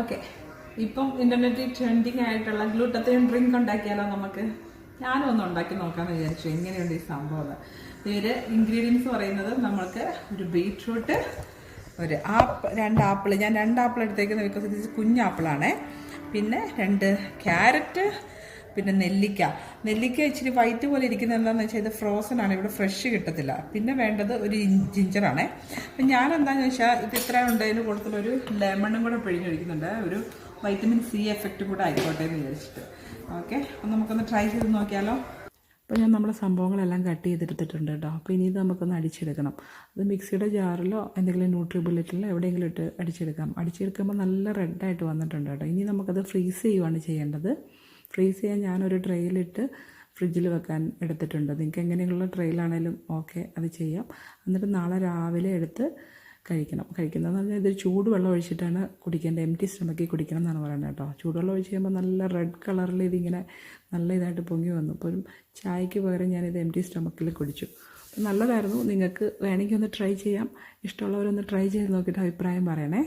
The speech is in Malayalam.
ഓക്കെ, ഇപ്പം ഇന്റർനെറ്റിൽ ട്രെൻഡിങ് ആയിട്ടുള്ള ഗ്ലൂട്ടത്തൈൻ ഡ്രിങ്ക് ഉണ്ടാക്കിയാലോ നമുക്ക്? ഞാനും ഒന്ന് ഉണ്ടാക്കി നോക്കാമെന്ന് വിചാരിച്ചു. എങ്ങനെയുണ്ട് ഈ സംഭവം? ഇതിൽ ഇൻഗ്രീഡിയൻസ് പറയുന്നത് നമ്മൾക്ക് ഒരു ബീറ്റ്റൂട്ട്, ഒരു രണ്ട് ആപ്പിൾ. ഞാൻ 2 ആപ്പിൾ എടുത്തേക്കുന്നത് ബിക്കോസ് ഇത് കുഞ്ഞാപ്പിളാണ്. പിന്നെ 2 ക്യാരറ്റ്, പിന്നെ നെല്ലിക്ക ഇച്ചിരി വൈറ്റ് പോലെ ഇരിക്കുന്നത് എന്താണെന്ന് വെച്ചാൽ ഇത് ഫ്രോസൺ ആണ്, ഇവിടെ ഫ്രഷ് കിട്ടത്തില്ല. പിന്നെ വേണ്ടത് ഒരു ജിഞ്ചറാണ്. അപ്പം ഞാൻ എന്താണെന്ന് വെച്ചാൽ ഇത് ഇത്ര ഉണ്ട്, അതിന് കൊടുത്തിട്ടൊരു ലെമണും കൂടെ പിഴിഞ്ഞൊഴിക്കുന്നുണ്ട്. ഒരു വൈറ്റമിൻ സി എഫക്റ്റ് കൂടെ ആയിക്കോട്ടെ എന്ന് വിചാരിച്ചിട്ട്. ഓക്കെ, അപ്പം നമുക്കൊന്ന് ട്രൈ ചെയ്ത് നോക്കിയാലോ? അപ്പോൾ ഞാൻ നമ്മുടെ സംഭവങ്ങളെല്ലാം കട്ട് ചെയ്തെടുത്തിട്ടുണ്ട് കേട്ടോ. അപ്പോൾ ഇനി ഇത് നമുക്കൊന്ന് അടിച്ചെടുക്കണം. അത് മിക്സിയുടെ ജാറിലോ എന്തെങ്കിലും ന്യൂട്രി ബുള്ളറ്റിലോ എവിടെയെങ്കിലും ഇട്ട് അടിച്ചെടുക്കാം. അടിച്ചെടുക്കുമ്പോൾ നല്ല റെഡായിട്ട് വന്നിട്ടുണ്ട് കേട്ടോ. ഇനി നമുക്കത് ഫ്രീസ് ചെയ്യുവാണ് ചെയ്യേണ്ടത്. ഫ്രീസ് ചെയ്യാൻ ഞാനൊരു ട്രെയിലിട്ട് ഫ്രിഡ്ജിൽ വെക്കാൻ എടുത്തിട്ടുണ്ട്. നിങ്ങൾക്ക് എങ്ങനെയുള്ള ട്രെയിലാണേലും ഓക്കെ, അത് ചെയ്യാം. എന്നിട്ട് നാളെ രാവിലെ എടുത്ത് കഴിക്കുന്നതെന്ന് പറഞ്ഞാൽ ഇത് ചൂടുവെള്ളം ഒഴിച്ചിട്ടാണ് കുടിക്കേണ്ടത്. എംറ്റി സ്റ്റൊമക്കിൽ കുടിക്കണം എന്നാണ് പറയുന്നത് കേട്ടോ. ചൂടുവെള്ളം ഒഴിച്ച് കഴിയുമ്പോൾ നല്ല റെഡ് കളറിൽ ഇതിങ്ങനെ നല്ല ഇതായിട്ട് പൊങ്ങി വന്നു. അപ്പോൾ ഒരു ചായക്ക് പകരം ഞാനിത് എംറ്റി സ്റ്റൊമക്കിൽ കുടിച്ചു. അപ്പോൾ നല്ലതായിരുന്നു. നിങ്ങൾക്ക് വേണമെങ്കിൽ ഒന്ന് ട്രൈ ചെയ്യാം. ഇഷ്ടമുള്ളവരൊന്ന് ട്രൈ ചെയ്ത് നോക്കിയിട്ട് അഭിപ്രായം പറയണേ.